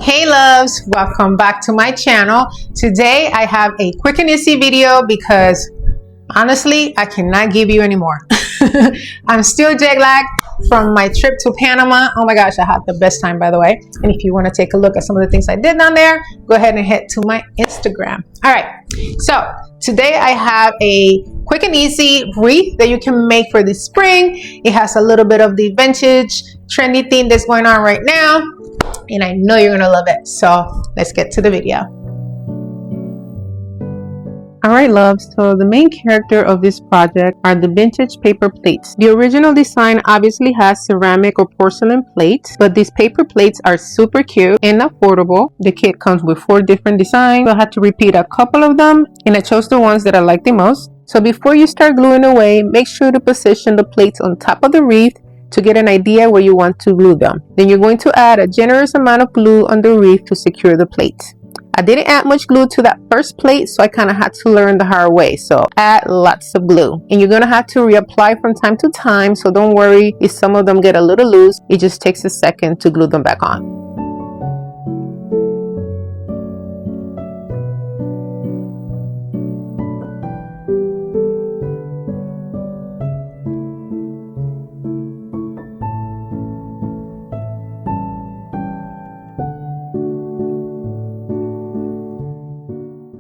Hey loves, welcome back to my channel. Today I have a quick and easy video because honestly I cannot give you any more. I'm still jet lagged from my trip to Panama. Oh my gosh, I had the best time, by the way. And if you want to take a look at some of the things I did down there, go ahead and head to my Instagram. All right, so today I have a quick and easy wreath that you can make for the spring. It has a little bit of the vintage trendy theme that's going on right now, and I know you're gonna love it. So let's get to the video. Alright loves, so the main character of this project are the vintage paper plates. The original design obviously has ceramic or porcelain plates, but these paper plates are super cute and affordable. The kit comes with 4 different designs, so I had to repeat a couple of them, and I chose the ones that I like the most. So before you start gluing away, make sure to position the plates on top of the wreath to get an idea where you want to glue them. Then you're going to add a generous amount of glue on the wreath to secure the plates. I didn't add much glue to that first plate, so I kind of had to learn the hard way. So add lots of glue, and you're going to have to reapply from time to time, so don't worry if some of them get a little loose. It just takes a second to glue them back on.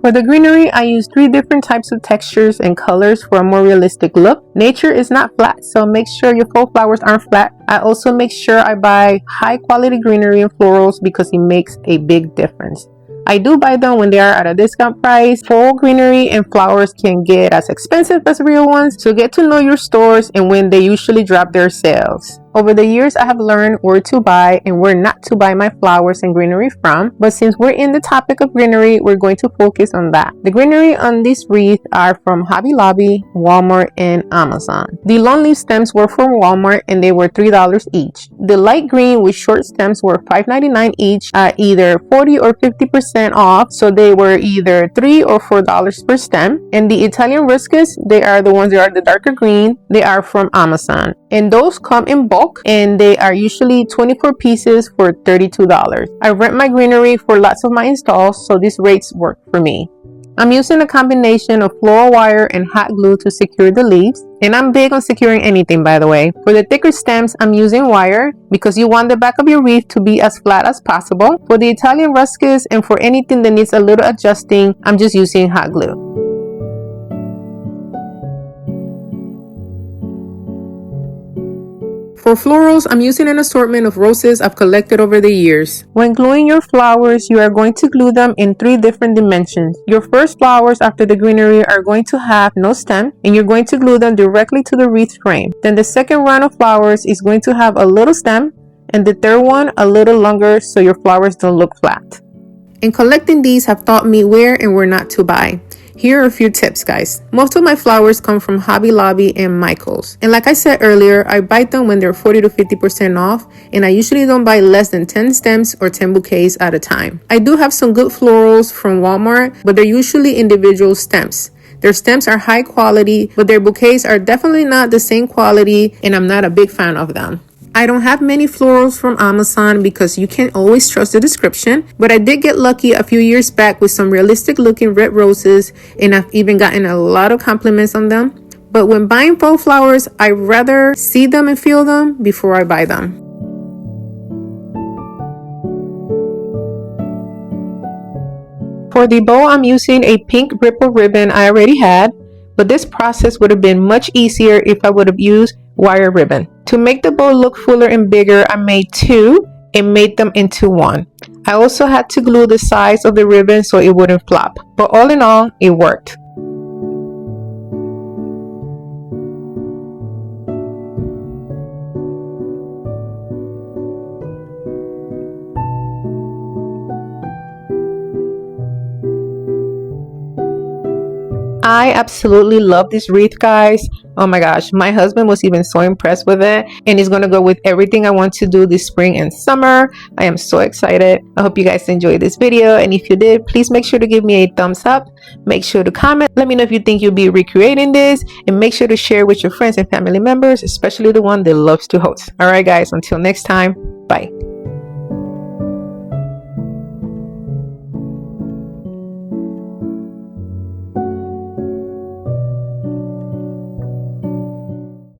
For the greenery, I use 3 different types of textures and colors for a more realistic look. Nature is not flat, so make sure your faux flowers aren't flat. I also make sure I buy high quality greenery and florals because it makes a big difference. I do buy them when they are at a discount price. Faux greenery and flowers can get as expensive as real ones, so get to know your stores and when they usually drop their sales. Over the years, I have learned where to buy and where not to buy my flowers and greenery from, but since we're in the topic of greenery, we're going to focus on that. The greenery on this wreath are from Hobby Lobby, Walmart, and Amazon. The long leaf stems were from Walmart and they were $3 each. The light green with short stems were $5.99 each at either 40 or 50% off, so they were either $3 or $4 per stem. And the Italian ruscas, they are the ones that are the darker green. They are from Amazon, and those come in bulk, and they are usually 24 pieces for $32. I rent my greenery for lots of my installs, so these rates work for me. I'm using a combination of floral wire and hot glue to secure the leaves, and I'm big on securing anything, by the way. For the thicker stems, I'm using wire because you want the back of your wreath to be as flat as possible. For the Italian ruscas and for anything that needs a little adjusting, I'm just using hot glue. For florals, I'm using an assortment of roses I've collected over the years. When gluing your flowers, you are going to glue them in 3 different dimensions. Your first flowers after the greenery are going to have no stem, and you're going to glue them directly to the wreath frame. Then the second round of flowers is going to have a little stem, and the third one a little longer so your flowers don't look flat. And collecting these have taught me where and where not to buy. Here are a few tips, guys. Most of my flowers come from Hobby Lobby and Michael's. And like I said earlier, I buy them when they're 40 to 50% off, and I usually don't buy less than 10 stems or 10 bouquets at a time. I do have some good florals from Walmart, but they're usually individual stems. Their stems are high quality, but their bouquets are definitely not the same quality, and I'm not a big fan of them. I don't have many florals from Amazon because you can't always trust the description, but I did get lucky a few years back with some realistic looking red roses, and I've even gotten a lot of compliments on them. But when buying faux flowers, I'd rather see them and feel them before I buy them. For the bow, I'm using a pink ripple ribbon I already had, but this process would have been much easier if I would have used wire ribbon. To make the bow look fuller and bigger, I made 2 and made them into 1. I also had to glue the sides of the ribbon so it wouldn't flop, but all in all, it worked. I absolutely love this wreath, guys. Oh my gosh, my husband was even so impressed with it, and it's gonna go with everything I want to do this spring and summer. I am so excited. I hope you guys enjoyed this video, and if you did, please make sure to give me a thumbs up. Make sure to comment. Let me know if you think you'll be recreating this, and make sure to share with your friends and family members, especially the one that loves to host. All right guys, until next time, bye.